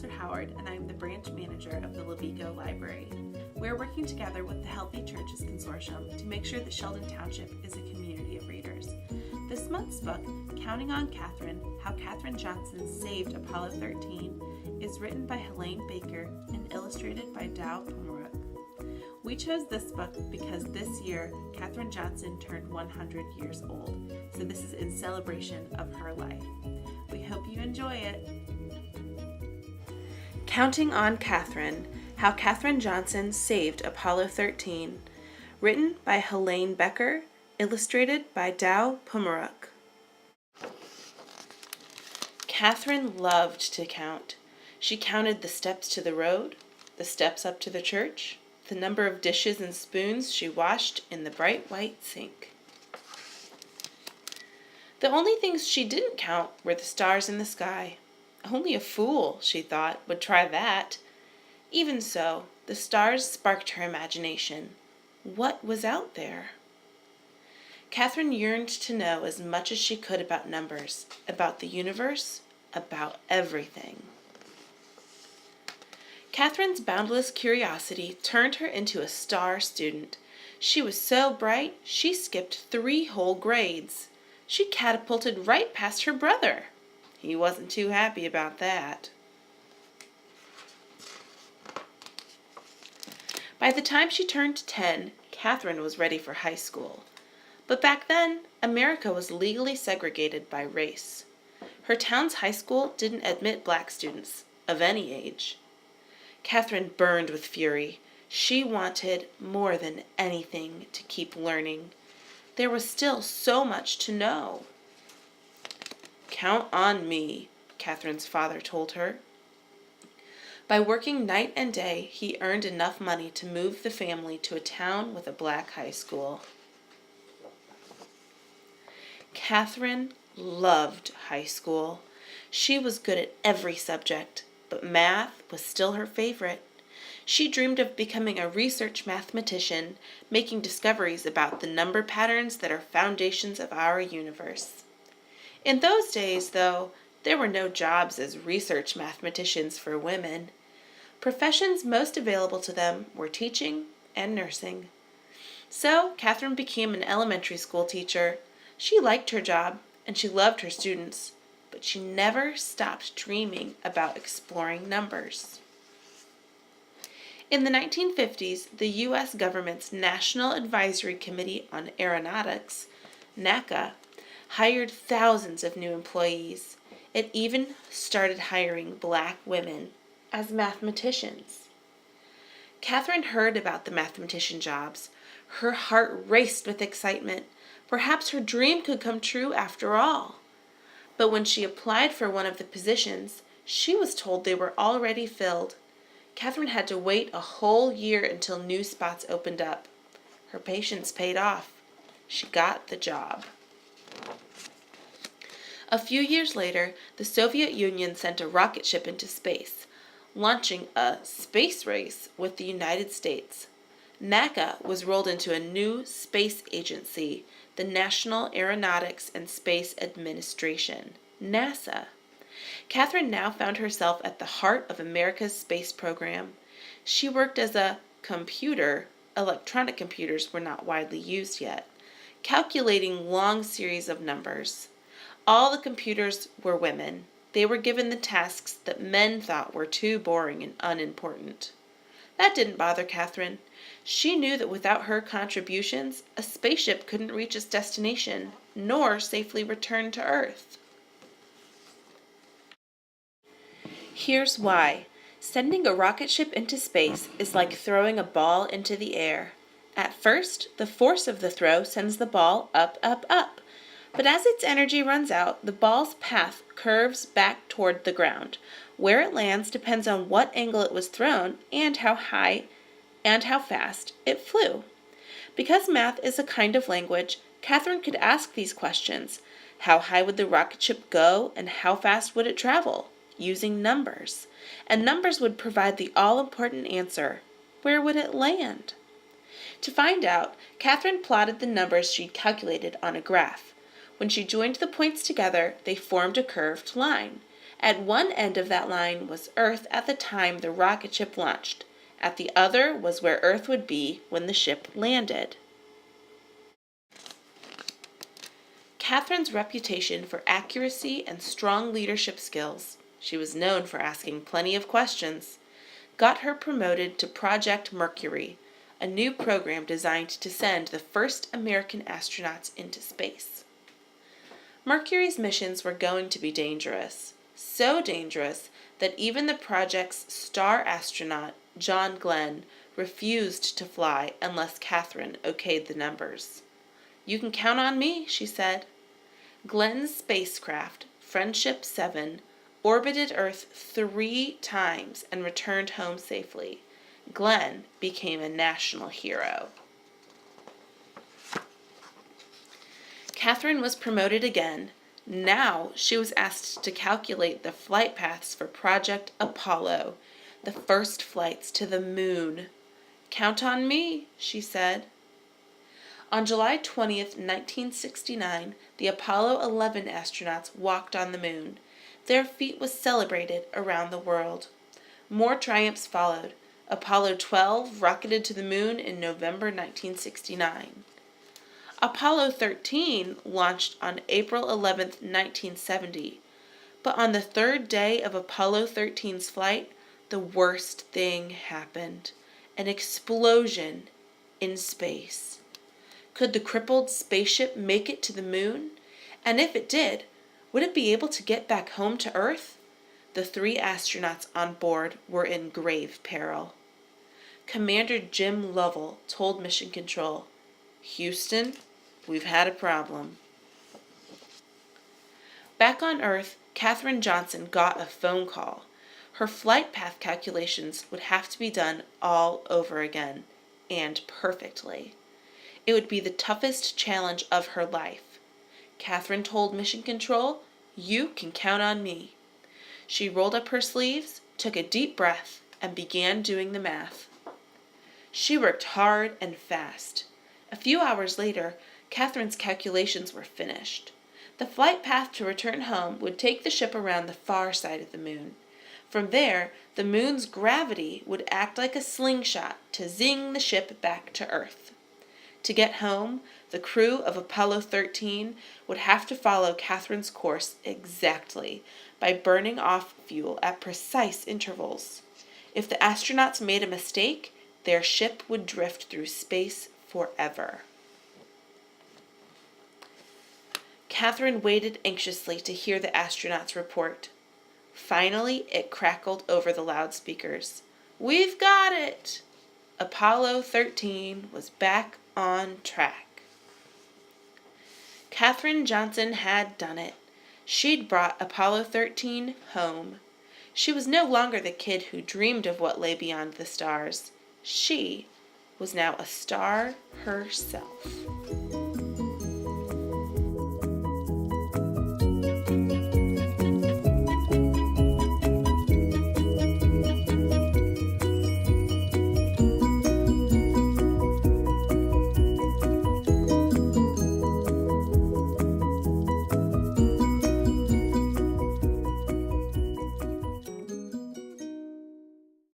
Helser-Howard, and I am the branch manager of the Beaufort Library. We are working together with the Healthy Churches Consortium to make sure that Sheldon Township is a community of readers. This month's book, Counting on Catherine, How Catherine Johnson Saved Apollo 13, is written by Helene Baker and illustrated by Dow Pomeroy. We chose this book because this year, Catherine Johnson turned 100 years old, so this is in celebration of her life. We hope you enjoy it. Counting on Catherine, How Catherine Johnson Saved Apollo 13, written by Helene Becker, illustrated by Dow Pomeroy. Catherine loved to count. She counted the steps to the road, the steps up to the church, the number of dishes and spoons she washed in the bright white sink. The only things she didn't count were the stars in the sky. Only a fool, she thought, would try that. Even so, the stars sparked her imagination. What was out there? Catherine yearned to know as much as she could about numbers, about the universe, about everything. Catherine's boundless curiosity turned her into a star student. She was so bright, she skipped 3 whole grades. She catapulted right past her brother. He wasn't too happy about that. By the time she turned 10, Catherine was ready for high school. But back then, America was legally segregated by race. Her town's high school didn't admit black students of any age. Catherine burned with fury. She wanted, more than anything, to keep learning. There was still so much to know. "Count on me," Catherine's father told her. By working night and day, he earned enough money to move the family to a town with a black high school. Catherine loved high school. She was good at every subject, but math was still her favorite. She dreamed of becoming a research mathematician, making discoveries about the number patterns that are foundations of our universe. In those days, though, there were no jobs as research mathematicians for women. Professions most available to them were teaching and nursing. So Catherine became an elementary school teacher. She liked her job, and she loved her students, but she never stopped dreaming about exploring numbers. In the 1950s, the U.S. government's National Advisory Committee on Aeronautics, NACA, hired thousands of new employees. It even started hiring black women as mathematicians. Catherine heard about the mathematician jobs. Her heart raced with excitement. Perhaps her dream could come true after all. But when she applied for one of the positions, she was told they were already filled. Catherine had to wait a whole year until new spots opened up. Her patience paid off. She got the job. A few years later, the Soviet Union sent a rocket ship into space, launching a space race with the United States. NACA was rolled into a new space agency, the National Aeronautics and Space Administration, NASA. Catherine now found herself at the heart of America's space program. She worked as a computer. Electronic computers were not widely used yet, calculating long series of numbers. All the computers were women. They were given the tasks that men thought were too boring and unimportant. That didn't bother Catherine. She knew that without her contributions, a spaceship couldn't reach its destination, nor safely return to Earth. Here's why. Sending a rocket ship into space is like throwing a ball into the air. At first, the force of the throw sends the ball up, up, up. But as its energy runs out, the ball's path curves back toward the ground. Where it lands depends on what angle it was thrown and how high and how fast it flew. Because math is a kind of language, Catherine could ask these questions. How high would the rocket ship go and how fast would it travel? Using numbers. And numbers would provide the all-important answer. Where would it land? To find out, Catherine plotted the numbers she'd calculated on a graph. When she joined the points together, they formed a curved line. At one end of that line was Earth at the time the rocket ship launched. At the other was where Earth would be when the ship landed. Catherine's reputation for accuracy and strong leadership skills, she was known for asking plenty of questions, got her promoted to Project Mercury, a new program designed to send the first American astronauts into space. Mercury's missions were going to be dangerous, so dangerous that even the project's star astronaut, John Glenn, refused to fly unless Catherine okayed the numbers. "You can count on me," she said. Glenn's spacecraft, Friendship 7, orbited Earth 3 times and returned home safely. Glenn became a national hero. Catherine was promoted again. Now she was asked to calculate the flight paths for Project Apollo, the first flights to the moon. "Count on me," she said. On July 20th, 1969, the Apollo 11 astronauts walked on the moon. Their feat was celebrated around the world. More triumphs followed. Apollo 12 rocketed to the moon in November 1969. Apollo 13 launched on April 11, 1970. But on the third day of Apollo 13's flight, the worst thing happened. An explosion in space. Could the crippled spaceship make it to the moon? And if it did, would it be able to get back home to Earth? The 3 astronauts on board were in grave peril. Commander Jim Lovell told Mission Control, "Houston, we've had a problem." Back on Earth, Katherine Johnson got a phone call. Her flight path calculations would have to be done all over again, and perfectly. It would be the toughest challenge of her life. Catherine told Mission Control, "You can count on me." She rolled up her sleeves, took a deep breath, and began doing the math. She worked hard and fast. A few hours later, Catherine's calculations were finished. The flight path to return home would take the ship around the far side of the moon. From there, the moon's gravity would act like a slingshot to zing the ship back to Earth. To get home, the crew of Apollo 13 would have to follow Catherine's course exactly by burning off fuel at precise intervals. If the astronauts made a mistake, their ship would drift through space forever. Catherine waited anxiously to hear the astronauts' report. Finally, it crackled over the loudspeakers. "We've got it!" Apollo 13 was back on track. Katherine Johnson had done it. She'd brought Apollo 13 home. She was no longer the kid who dreamed of what lay beyond the stars. She was now a star herself.